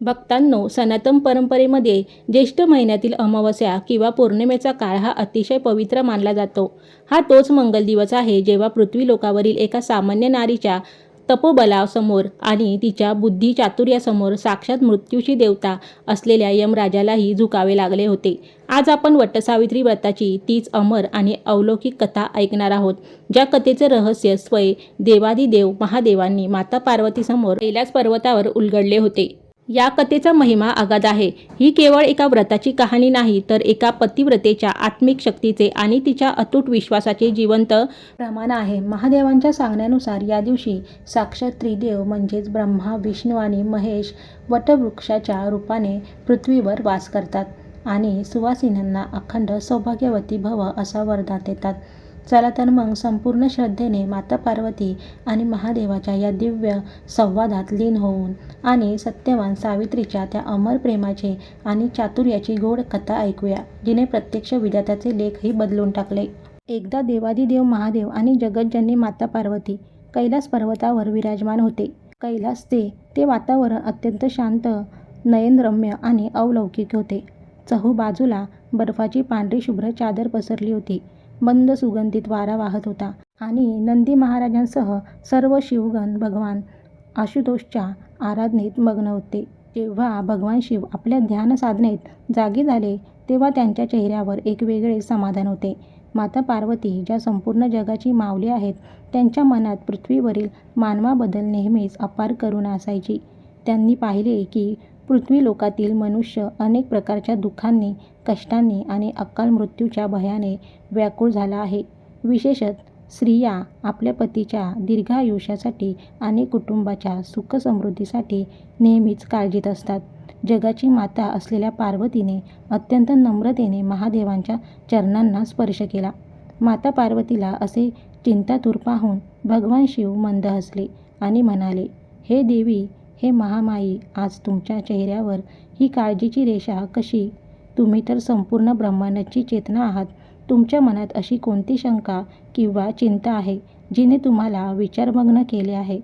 भक्तांनो, सनातन परंपरेमध्ये ज्येष्ठ महिन्यातील अमावस्या किंवा पौर्णिमेचा काळ हा अतिशय पवित्र मानला जातो. हा तोच मंगल दिवस आहे जेव्हा पृथ्वी लोकावरील एका सामान्य नारीच्या तपोबलासमोर आणि तिच्या बुद्धी चातुर्यासमोर साक्षात मृत्यूची देवता असलेल्या यमराजालाही झुकावे लागले होते. आज आपण वटसावित्री व्रताची तीच अमर आणि अलौकिक कथा ऐकणार आहोत, ज्या कथेचे रहस्य स्वयं देवादिदेव महादेवांनी माता पार्वतीसमोर कैलास पर्वतावर उलगडले होते. या कथेचा महिमा अगाध आहे. ही केवळ एका व्रताची कहाणी नाही, तर एका पतिव्रतेच्या आत्मिक शक्तीचे आणि तिच्या अतूट विश्वासाचे जिवंत प्रमाण आहे. महादेवांच्या सांगण्यानुसार या दिवशी साक्षात त्रिदेव म्हणजेच ब्रह्मा, विष्णू आणि महेश वटवृक्षाच्या रूपाने पृथ्वीवर वास करतात आणि सुवासिनींना अखंड सौभाग्यवती भव असा वरदान देतात. चला तर मग संपूर्ण श्रद्धेने माता पार्वती आणि महादेवाच्या या दिव्य संवादात लीन होऊन आणि सत्यवान सावित्रीच्या त्या अमर प्रेमाचे आणि चातुर्याची गोड कथा ऐकूया, जिने प्रत्यक्ष विधात्याचे लेखही बदलून टाकले. एकदा देवादिदेव महादेव आणि जगज्जननी माता पार्वती कैलास पर्वतावर विराजमान होते. कैलासचे ते वातावरण अत्यंत शांत, नयनरम्य आणि अलौकिक होते. चहूबाजूला बर्फाची पांढरी शुभ्र चादर पसरली होती. मंद सुगंधित वारा वाहत होता आणि नंदी महाराजांसह सर्व शिवगण भगवान आशुतोषच्या आराधनेत मग्न होते. जेव्हा भगवान शिव आपल्या ध्यान साधनेत जागे झाले, तेव्हा त्यांच्या चेहऱ्यावर एक वेगळे समाधान होते. माता पार्वती, ज्या संपूर्ण जगाची मावली आहेत, त्यांच्या मनात पृथ्वीवरील मानवाबद्दल नेहमीच अपार करुणा असायची. त्यांनी पाहिले की पृथ्वी लोकातील मनुष्य अनेक प्रकारच्या दुःखांनी, कष्टांनी आणि अकाल मृत्यूच्या भयाने व्याकुळ झाला आहे. विशेषतः स्त्रिया आपल्या पतीच्या दीर्घायुष्यासाठी आणि कुटुंबाच्या सुखसमृद्धीसाठी नेहमीच काळजीत असतात. जगाची माता असलेल्या पार्वतीने अत्यंत नम्रतेने महादेवांच्या चरणांना स्पर्श केला. माता पार्वतीला असे चिंतातूर पाहून भगवान शिव मंद हसले आणि म्हणाले, हे देवी, हे महामाई, आज तुमच्या चेहऱ्यावर ही काळजीची रेषा कशी? तुम्ही तर संपूर्ण ब्रह्मांडाची चेतना आहात. तुमच्या मनात अशी कोणती शंका किंवा चिंता आहे जिने तुम्हाला विचारमग्न केले आहे?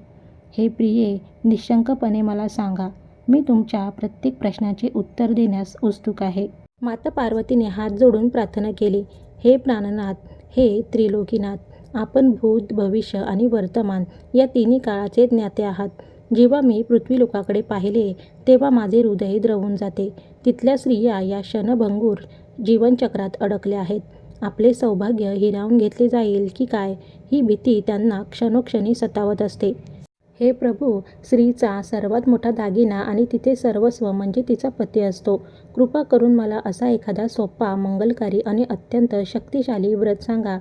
हे प्रिये, निशंकपणे मला सांगा. मी तुमच्या प्रत्येक प्रश्नाचे उत्तर देण्यास उत्सुक आहे. माता पार्वतीने हात जोडून प्रार्थना केली. हे प्राणनाथ, हे त्रिलोकीनाथ, आपण भूत, भविष्य आणि वर्तमान या तिन्ही काळाचे ज्ञाते आहात. जेव्हा मी पृथ्वीलोकाकडे पाहिले, तेव्हा माझे हृदय द्रवून जाते. तिथल्या स्त्रिया या क्षणभंगूर जीवनचक्रात अडकल्या आहेत. आपले सौभाग्य हिरावून घेतले जाईल की काय, ही भीती त्यांना क्षणोक्षणी सतावत असते. हे प्रभू, स्त्रीचा सर्वात मोठा दागिना आणि तिचे सर्वस्व म्हणजे तिचा पती असतो. कृपा करून मला असा एखादा सोपा, मंगलकारी आणि अत्यंत शक्तिशाली व्रत सांगा,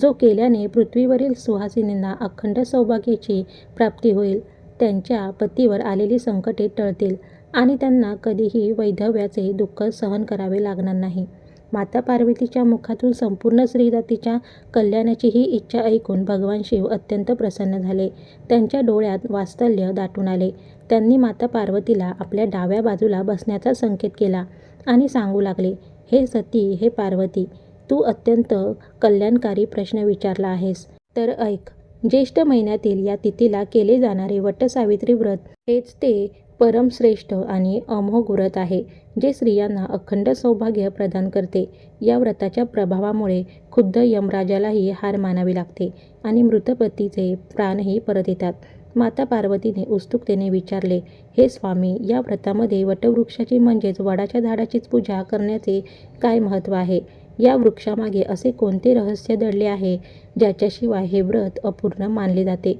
जो केल्याने पृथ्वीवरील सुहासिनींना अखंड सौभाग्याची प्राप्ती होईल, त्यांच्या पतीवर आलेली संकटे टळतील आणि त्यांना कधीही वैधव्याचे दुःख सहन करावे लागणार नाही. माता पार्वतीच्या मुखातून संपूर्ण स्त्रीजातीच्या कल्याणाची ही इच्छा ऐकून भगवान शिव अत्यंत प्रसन्न झाले. त्यांच्या डोळ्यात वात्सल्य दाटून आले. त्यांनी माता पार्वतीला आपल्या डाव्या बाजूला बसण्याचा संकेत केला आणि सांगू लागले, हे सती, हे पार्वती, तू अत्यंत कल्याणकारी प्रश्न विचारला आहेस. तर ऐक. ज्येष्ठ महिन्यातील या तिथीला केले जाणारे वटसावित्री व्रत हेच ते परमश्रेष्ठ आणि अमोघ व्रत आहे, जे स्त्रियांना अखंड सौभाग्य प्रदान करते. या व्रताच्या प्रभावामुळे खुद्द यमराजालाही हार मानावी लागते आणि मृत पतीचे प्राणही परत येतात. माता पार्वतीने उत्सुकतेने विचारले, हे स्वामी, या व्रतामध्ये वटवृक्षाची म्हणजेच वडाच्या झाडाचीच पूजा करण्याचे काय महत्त्व आहे? या वृक्षामागे असे कोणते रहस्य दडले आहे, ज्याच्याशिवाय हे व्रत अपूर्ण मानले जाते?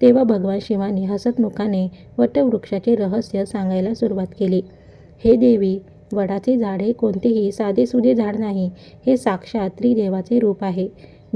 तेव्हा भगवान शिवाने हसतमुखाने वटवृक्षाचे रहस्य सांगायला सुरुवात केली. हे देवी, वडाचे झाड हे कोणतेही साधेसुधे झाड नाही. हे साक्षात त्रिदेवाचे रूप आहे.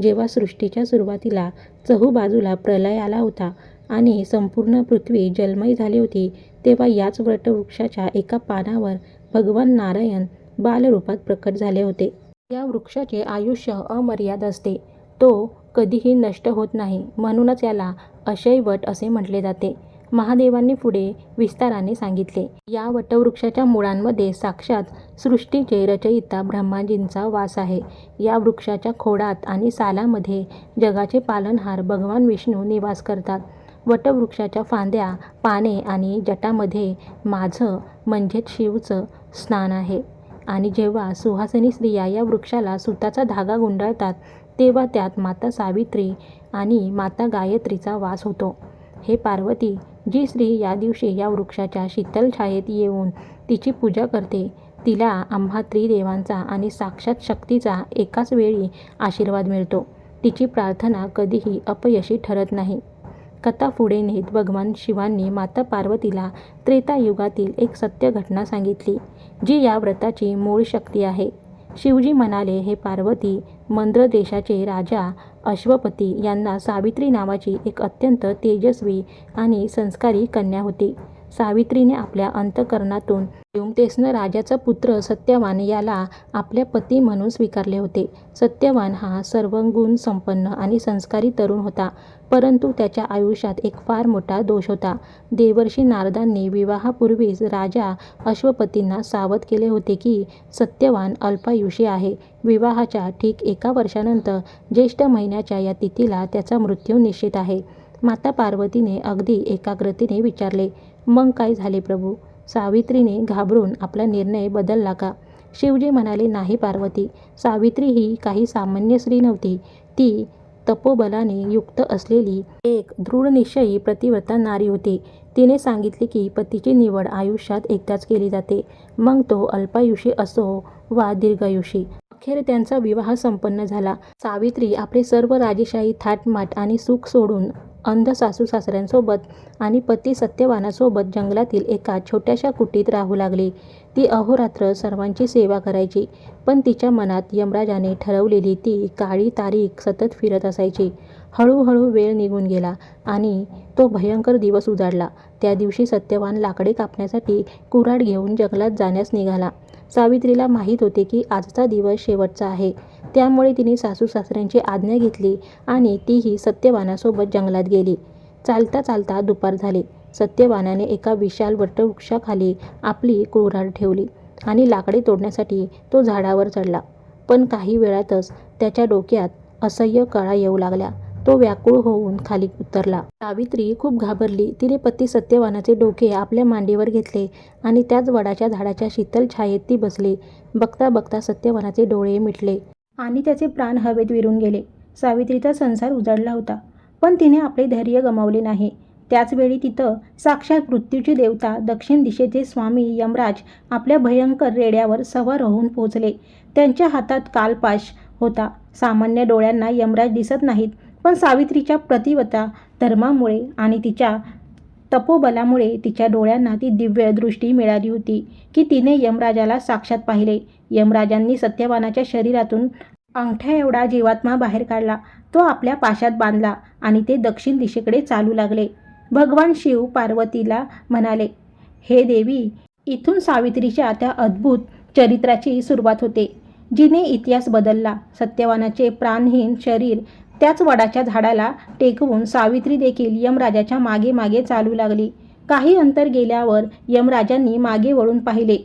जेव्हा सृष्टीच्या सुरुवातीला चहूबाजूला प्रलय आला होता आणि संपूर्ण पृथ्वी जलमय झाली होती, तेव्हा याच वटवृक्षाच्या एका पानावर भगवान नारायण बालरूपात प्रकट झाले होते. या वृक्षाचे आयुष्य अमर्याद असते. तो कधीही नष्ट होत नाही. म्हणूनच याला अक्षय वट असे म्हटले जाते. महादेवांनी पुढे विस्ताराने सांगितले, या वटवृक्षाच्या मुळांमध्ये साक्षात सृष्टीचे रचयिता ब्रह्माजींचा वास आहे. या वृक्षाच्या खोडात आणि सालामध्ये जगाचे पालनहार भगवान विष्णू निवास करतात. वटवृक्षाच्या फांद्या, पाने आणि जटामध्ये माझं म्हणजेच शिवचं स्नान आहे. आणि जेव्हा सुहासिनी स्त्रिया या वृक्षाला सुताचा धागा गुंडाळतात तेव्हा त्यात माता सावित्री आणि माता गायत्रीचा वास होतो. हे पार्वती, जी स्त्री या दिवशी या वृक्षाच्या शीतल छायेत येऊन तिची पूजा करते तिला आम्हा त्रिदेवांचा आणि साक्षात शक्तीचा एकाच वेळी आशीर्वाद मिळतो. तिची प्रार्थना कधीही अपयशी ठरत नाही. कथा पुढे नेत भगवान शिवांनी माता पार्वतीला त्रेतायुगातील एक सत्य घटना सांगितली, जी या व्रताची मूळ शक्ती आहे. शिवजी म्हणाले, हे पार्वती, मंद्र देशाचे राजा अश्वपती यांना सावित्री नावाची एक अत्यंत तेजस्वी आणि संस्कारी कन्या होती. सावित्रीने आपल्या अंतःकरणातून तेसनं राजाचा पुत्र सत्यवान याला आपल्या पती म्हणून स्वीकारले होते. सत्यवान हा सर्वगुण संपन्न आणि संस्कारी तरुण होता, परंतु त्याच्या आयुष्यात एक फार मोठा दोष होता. देवर्षी नारदांनी विवाहापूर्वीच राजा अश्वपतींना सावध केले होते की सत्यवान अल्पायुषी आहे. विवाहाच्या ठीक 1 वर्षानंतर ज्येष्ठ महिन्याच्या या तिथीला त्याचा मृत्यू निश्चित आहे. माता पार्वतीने अगदी एकाग्रतेने विचारले, मग काय झाले प्रभू? सावित्रीने घाबरून आपला निर्णय बदलला का? शिवजी म्हणाले, नाही पार्वती, सावित्री ही काही सामान्य स्त्री नव्हती. ती तपोबलाने युक्त असलेली एक दृढनिश्चयी प्रतिव्रता नारी होती. तिने सांगितले की पतीची निवड आयुष्यात एकदाच केली जाते, मग तो अल्पायुषी असो वा दीर्घायुषी. अखेर त्यांचा विवाह संपन्न झाला. सावित्री आपले सर्व राजेशाही थाटमाट आणि सुख सोडून अंध सासू सासऱ्यांसोबत आणि पती सत्यवानासोबत जंगलातील एका छोट्याशा कुटीत राहू लागली. ती अहोरात्र सर्वांची सेवा करायची, पण तिच्या मनात यमराजाने ठरवलेली ती काळी तारीख सतत फिरत असायची. हळूहळू वेळ निघून गेला आणि तो भयंकर दिवस उजाडला. त्या दिवशी सत्यवान लाकडे कापण्यासाठी कुऱ्हाड घेऊन जंगलात जाण्यास निघाला. सावित्रीला माहीत होते की आजचा दिवस शेवटचा आहे, त्यामुळे तिने सासू सासऱ्यांची आज्ञा घेतली आणि तीही सत्यवानासोबत जंगलात गेली. चालता चालता दुपार झाली. सत्यवानाने एका विशाल वटवृक्षाखाली आपली कुऱ्हाड ठेवली आणि लाकडे तोडण्यासाठी तो झाडावर चढला. पण काही वेळातच त्याच्या डोक्यात असह्य कळा येऊ लागल्या. तो व्याकुळ होऊन खाली उतरला. सावित्री खूप घाबरली. तिने पती सत्यवानाचे डोके आपल्या मांडीवर घेतले आणि त्याच वडाच्या झाडाच्या शीतल छायेत ती बसली. बघता बघता सत्यवानाचे डोळे मिटले आणि त्याचे प्राण हवेत विरून गेले. सावित्रीचा संसार उजाडला होता, पण तिने आपले धैर्य गमावले नाही. त्याचवेळी तिथं साक्षात मृत्यूची देवता दक्षिण दिशेचे स्वामी यमराज आपल्या भयंकर रेड्यावर सवार होऊन पोहोचले. त्यांच्या हातात कालपाश होता. सामान्य डोळ्यांना यमराज दिसत नाहीत, पण सावित्रीच्या प्रतिव्रता धर्मामुळे आणि तिच्या तपोबलामुळे तिच्या डोळ्यांना ती दिव्य दृष्टी मिळाली होती की तिने यमराजाला साक्षात पाहिले. यमराजांनी सत्यवानाच्या शरीरातून अंगठ्या एवढा जीवात्मा बाहेर काढला. तो आपल्या पाशात बांधला आणि ते दक्षिण दिशेकडे चालू लागले. भगवान शिव पार्वतीला म्हणाले, हे देवी, इथून सावित्रीच्या त्या अद्भुत चरित्राची सुरुवात होते, जिने इतिहास बदलला. सत्यवानाचे प्राणहीन शरीर त्याच वडाच्या झाडाला टेकवून सावित्री देखील यमराजाच्या मागे मागे चालू लागली. काही अंतर गेल्यावर यमराजांनी मागे वळून पाहिले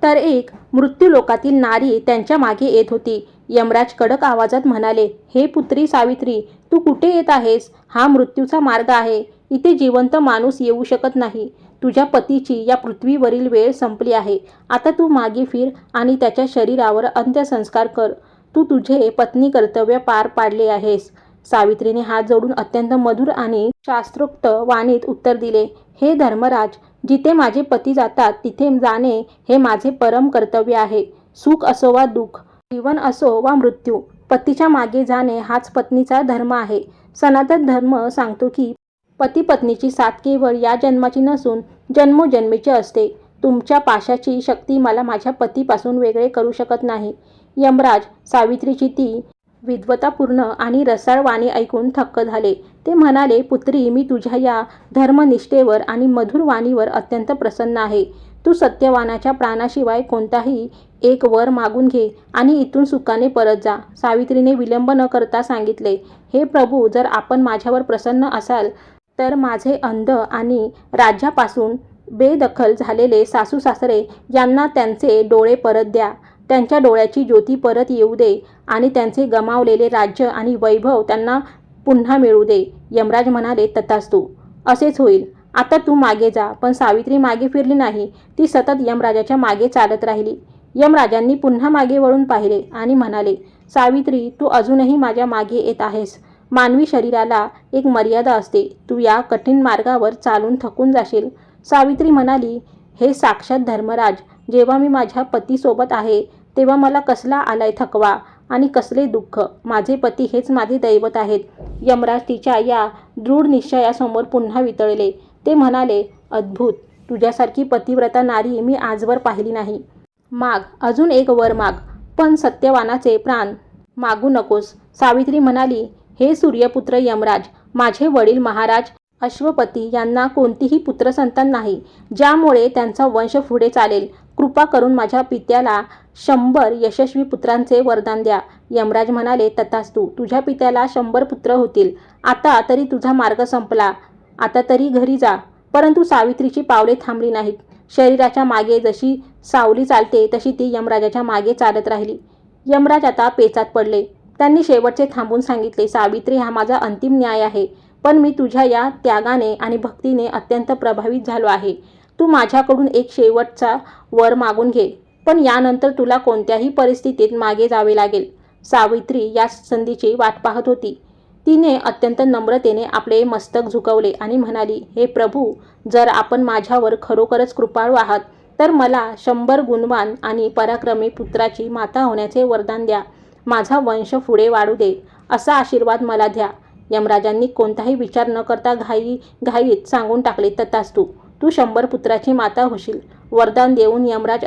तर एक मृत्यूलोकातील नारी त्यांच्या मागे येत होती. यमराज कडक आवाजात म्हणाले, हे पुत्री सावित्री, तू कुठे येत आहेस? हा मृत्यूचा मार्ग आहे. इथे जिवंत माणूस येऊ शकत नाही. तुझ्या पतीची या पृथ्वीवरील वेळ संपली आहे. आता तू मागे फिर आणि त्याच्या शरीरावर अंत्यसंस्कार कर. तू तुझे पत्नी कर्तव्य पार पाडले आहेस. सावित्रीने हात जोडून अत्यंत मधुर आणि शास्त्रोक्त वाणीत उत्तर दिले, हे धर्मराज, जिथे माझे पती जातात तिथे जाणे हे माझे परम कर्तव्य आहे. सुख असो वा दुःख, जीवन असो वा मृत्यू, पतीच्या मागे जाणे हाच पत्नीचा धर्म आहे. सनातन धर्म सांगतो की पती पत्नीची साथ केवळ या जन्माची नसून जन्मोजन्मीची असते. तुमच्या पाशाची शक्ती मला माझ्या पतीपासून वेगळे करू शकत नाही. यमराज सावित्रीची ती विद्वतापूर्ण आणि रसाळ वाणी ऐकून थक्क झाले. ते म्हणाले, पुत्री, मी तुझ्या या धर्मनिष्ठेवर आणि मधुर वाणीवर अत्यंत प्रसन्न आहे. तू सत्यवानाच्या प्राणाशिवाय कोणताही एक वर मागून घे आणि इथून सुखाने परत जा. सावित्रीने विलंब न करता सांगितले, हे प्रभू, जर आपण माझ्यावर प्रसन्न असाल तर माझे अंध आणि राज्यापासून बेदखल झालेले सासू सासरे यांना त्यांचे डोळे परत द्या. त्यांच्या डोळ्याची ज्योती परत येऊ दे आणि त्यांचे गमावलेले राज्य आणि वैभव त्यांना पुन्हा मिळू दे. यमराज म्हणाले, तथास्तु. असेच होईल. आता तू मागे जा. पण सावित्री मागे फिरली नाही. ती सतत यमराजाच्या मागे चालत राहिली. यमराजांनी पुन्हा मागे वळून पाहिले आणि म्हणाले, सावित्री, तू अजूनही माझ्या मागे येत आहेस. मानवी शरीराला एक मर्यादा असते. तू या कठीण मार्गावर चालून थकून जाशील. सावित्री म्हणाली, हे साक्षात धर्मराज, जेव्हा मी माझ्या पतीसोबत आहे तेव्हा मला कसला आलाय थकवा आणि कसले दुःख. माझे पती हेच माझे दैवत आहेत. यमराज तिच्या या दृढ निश्चयासमोर पुन्हा वितळले. ते म्हणाले, अद्भुत. तुझ्यासारखी पतिव्रता नारी मी आजवर पाहिली नाही. माग, अजून एक वर माग, पण सत्यवानाचे प्राण मागू नकोस. सावित्री म्हणाली, हे सूर्यपुत्र यमराज, माझे वडील महाराज अश्वपती यांना कोणतीही पुत्रसंतान नाही, ज्यामुळे त्यांचा वंश पुढे चालेल. कृपा करून माझ्या पित्याला 100 यशस्वी पुत्रांचे वरदान द्या. यमराज म्हणाले, तथास्तु. तुझ्या पित्याला 100 पुत्र होतील. आता तरी तुझा मार्ग संपला. आता तरी घरी जा. परंतु सावित्रीची पावले थांबली नाहीत. शरीराच्या मागे जशी सावली चालते तशी ती यमराजाच्या मागे चालत राहिली. यमराज आता पेचात पडले. त्यांनी शेवटचे थांबून सांगितले, सावित्री, हा माझा अंतिम न्याय आहे. पण मी तुझ्या या त्यागाने आणि भक्तीने अत्यंत प्रभावित झालो आहे. तू माझ्याकडून एक शेवटचा वर मागून घे. पण यानंतर तुला कोणत्याही परिस्थितीत मागे जावे लागेल. सावित्री या संधीची वाट पाहत होती. तिने अत्यंत नम्रतेने आपले मस्तक झुकवले आणि म्हणाली, हे प्रभू, जर आपण माझ्यावर खरोखरच कृपाळू आहात तर मला 100 गुणवान आणि पराक्रमी पुत्राची माता होण्याचे वरदान द्या. माझा वंश पुढे वाढू दे, असा आशीर्वाद मला द्या. यमराजांनी कोणताही विचार न करता घाईत सांगून टाकले, तथास्तु. तू 100 पुत्राची माता होशील. वरदान देऊन यमराज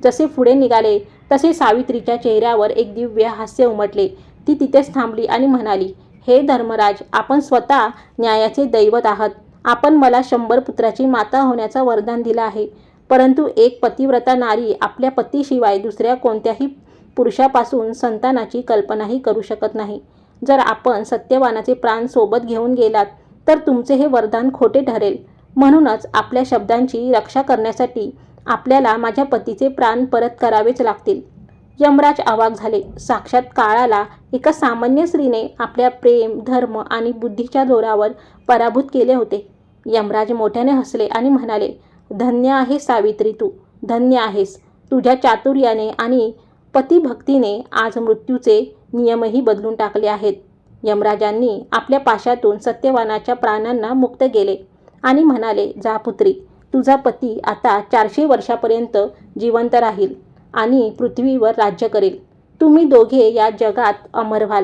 जसे पुढे निघाले तसे सावित्रीच्या चेहऱ्यावर एक दिव्य हास्य उमटले. ती तिथेच थांबली आणि म्हणाली, हे धर्मराज, आपण स्वतः न्यायाचे दैवत आहात. आपण मला 100 पुत्राची माता होण्याचा वरदान दिला आहे. परंतु एक पतिव्रता नारी आपल्या पतीशिवाय दुसऱ्या कोणत्याही पुरुषापासून संतानाची कल्पनाही करू शकत नाही. जर आपण सत्यवानाचे प्राण सोबत घेऊन गेलात तर तुमचे हे वरदान खोटे ठरेल. म्हणूनच आपल्या शब्दांची रक्षा करण्यासाठी आपल्याला माझ्या पतीचे प्राण परत करावेच लागतील. यमराज अवाक झाले. साक्षात काळाला एका सामान्य स्त्रीने आपल्या प्रेम, धर्म आणि बुद्धीच्या जोरावर पराभूत केले होते. यमराज मोठ्याने हसले आणि म्हणाले, धन्य आहेस सावित्री, तू धन्य आहेस. तुझ्या चातुर्याने आणि पतिभक्तीने आज मृत्यूचे नियमही बदलून टाकले आहेत. यमराजांनी आपल्या पाशातून सत्यवानाच्या प्राणांना मुक्त केले आणि म्हणाले, जा पुत्री, तुझा पती आता 400 वर्षापर्यंत जिवंत राहील आणि पृथ्वीवर राज्य करेल. तुम्ही दोघे या जगात अमर व्हाल.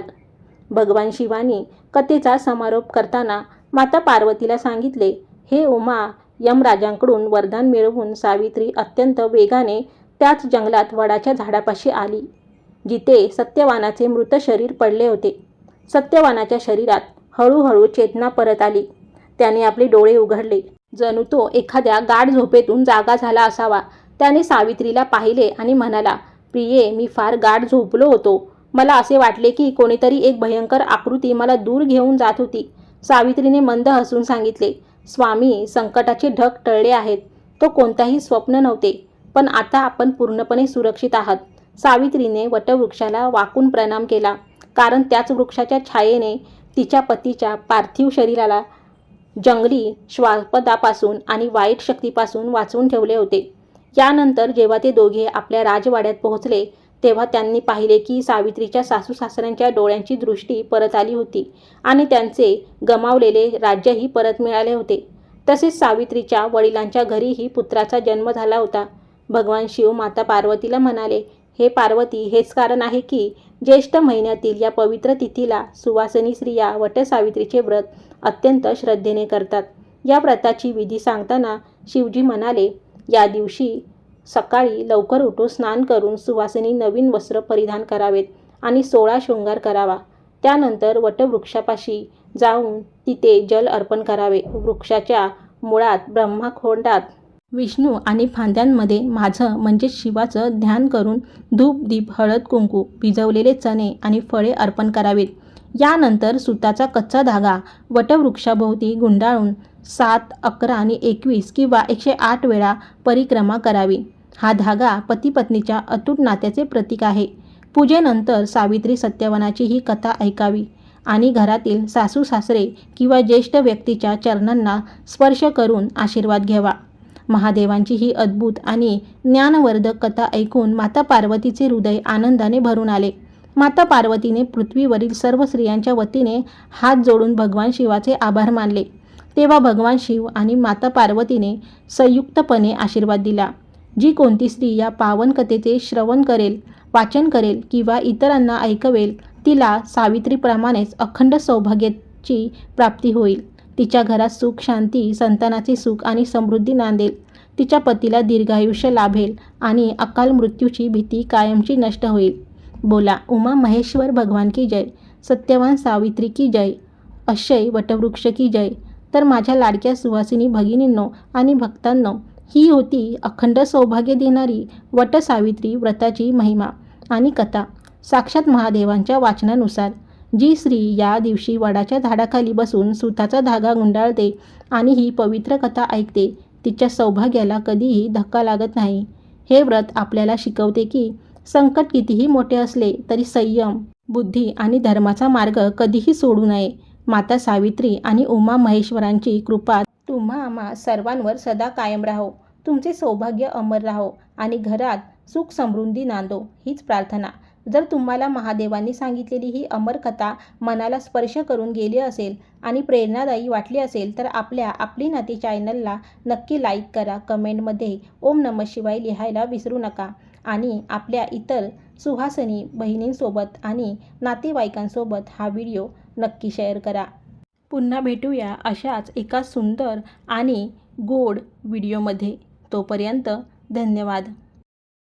भगवान शिवानी कथेचा समारोप करताना माता पार्वतीला सांगितले, हे उमा, यमराजांकडून वरदान मिळवून सावित्री अत्यंत वेगाने त्याच जंगलात वडाच्या झाडापाशी आली, जिथे सत्यवानाचे मृत शरीर पडले होते. सत्यवानाच्या शरीरात हळूहळू चेतना परत आली. त्याने आपले डोळे उघडले. जणू तो एखाद्या गाढ झोपेतून जागा झाला असावा. त्याने सावित्रीला पाहिले आणि म्हणाला, प्रिये, मी फार गाढ झोपलो होतो. मला असे वाटले की कोणीतरी एक भयंकर आकृती मला दूर घेऊन जात होती. सावित्रीने मंद हसून सांगितले, स्वामी, संकटाचे ढग टळले आहेत. तो कोणताही स्वप्न नव्हते. पण आता आपण पूर्णपणे सुरक्षित आहात. सावित्रीने वटवृक्षाला वाकून प्रणाम केला, कारण त्याच वृक्षाच्या छायेने तिच्या पतीच्या पार्थिव शरीराला जंगली श्वापदापासून आणि वाईट शक्तीपासून वाचवून ठेवले होते. यानंतर जेव्हा ते दोघे आपल्या राजवाड्यात पोहोचले तेव्हा त्यांनी पाहिले की सावित्रीच्या सासूसासऱ्यांच्या डोळ्यांची दृष्टी परत आली होती आणि त्यांचे गमावलेले राज्यही परत मिळाले होते. तसेच सावित्रीच्या वडिलांच्या घरीही पुत्राचा जन्म झाला होता. भगवान शिव माता पार्वतीला म्हणाले, हे पार्वती, हेच कारण आहे की ज्येष्ठ महिन्यातील या पवित्र तिथीला सुवासिनी स्त्रिया वटसावित्रीचे व्रत अत्यंत श्रद्धेने करतात. या व्रताची विधी सांगताना शिवजी म्हणाले, या दिवशी सकाळी लवकर उठून स्नान करून सुवासिनी नवीन वस्त्र परिधान करावेत आणि 16 शृंगार करावा. त्यानंतर वटवृक्षापाशी जाऊन तिथे जल अर्पण करावे. वृक्षाच्या मुळात ब्रह्मखोंडात विष्णू आणि फांद्यांमध्ये माझं म्हणजे शिवाचं ध्यान करून धूप, दीप, हळद, कुंकू, भिजवलेले चणे आणि फळे अर्पण करावेत. यानंतर सुताचा कच्चा धागा वटवृक्षाभोवती गुंडाळून 7, 11 आणि 21 किंवा 108 वेळा परिक्रमा करावी. हा धागा पती-पत्नीच्या अतूट नात्याचे प्रतीक आहे. पूजेनंतर सावित्री सत्यवानाची ही कथा ऐकावी आणि घरातील सासू सासरे किंवा ज्येष्ठ व्यक्तीच्या चरणांना स्पर्श करून आशीर्वाद घ्यावा. महादेवांची ही अद्भुत आणि ज्ञानवर्धक कथा ऐकून माता पार्वतीचे हृदय आनंदाने भरून आले. माता पार्वतीने पृथ्वीवरील सर्व स्त्रियांच्या वतीने हात जोडून भगवान शिवाचे आभार मानले. तेव्हा भगवान शिव आणि माता पार्वतीने संयुक्तपणे आशीर्वाद दिला. जी कोणती स्त्री या पावन कथेचे श्रवण करेल, वाचन करेल किंवा इतरांना ऐकवेल, तिला सावित्रीप्रमाणेच अखंड सौभाग्याची प्राप्ती होईल. तिच्या घरात सुख, शांती, संतानाचे सुख आणि समृद्धी नांदेल. तिच्या पतीला दीर्घायुष्य लाभेल आणि अकाल मृत्यूची भीती कायमची नष्ट होईल. बोला उमा महेश्वर भगवान की जय. सत्यवान सावित्री की जय. अक्षय वटवृक्ष की जय. तर माझ्या लाडक्या सुवासिनी भगिनींनो आणि भक्तांनो, ही होती अखंड सौभाग्य देणारी वटसावित्री व्रताची महिमा आणि कथा. साक्षात महादेवांच्या वाचनानुसार जी स्त्री या दिवशी वडाच्या झाडाखाली बसून सुताचा धागा गुंडाळते आणि ही पवित्र कथा ऐकते, तिच्या सौभाग्याला कधीही धक्का लागत नाही. हे व्रत आपल्याला शिकवते की संकट कितीही मोठे असले तरी संयम, बुद्धी आणि धर्माचा मार्ग कधीही सोडू नये. माता सावित्री आणि उमा महेश्वरांची कृपा तुम्हा आम्हा सर्वांवर सदा कायम राहो. तुमचे सौभाग्य अमर राहो आणि घरात सुख समृद्धी नांदो, हीच प्रार्थना. जर तुम्हाला महादेवांनी सांगितलेली ही अमर कथा मनाला स्पर्श करून गेली असेल आणि प्रेरणादायी वाटली असेल तर आपली नाती चॅनलला नक्की लाईक करा. कमेंटमध्ये ओम नमः शिवाय लिहायला विसरू नका आणि आपल्या इतर सुहासिनी बहिणींसोबत आणि नातेवाईकांसोबत हा व्हिडिओ नक्की शेअर करा. पुन्हा भेटूया अशाच एका सुंदर आणि गोड व्हिडिओमध्ये. तोपर्यंत धन्यवाद.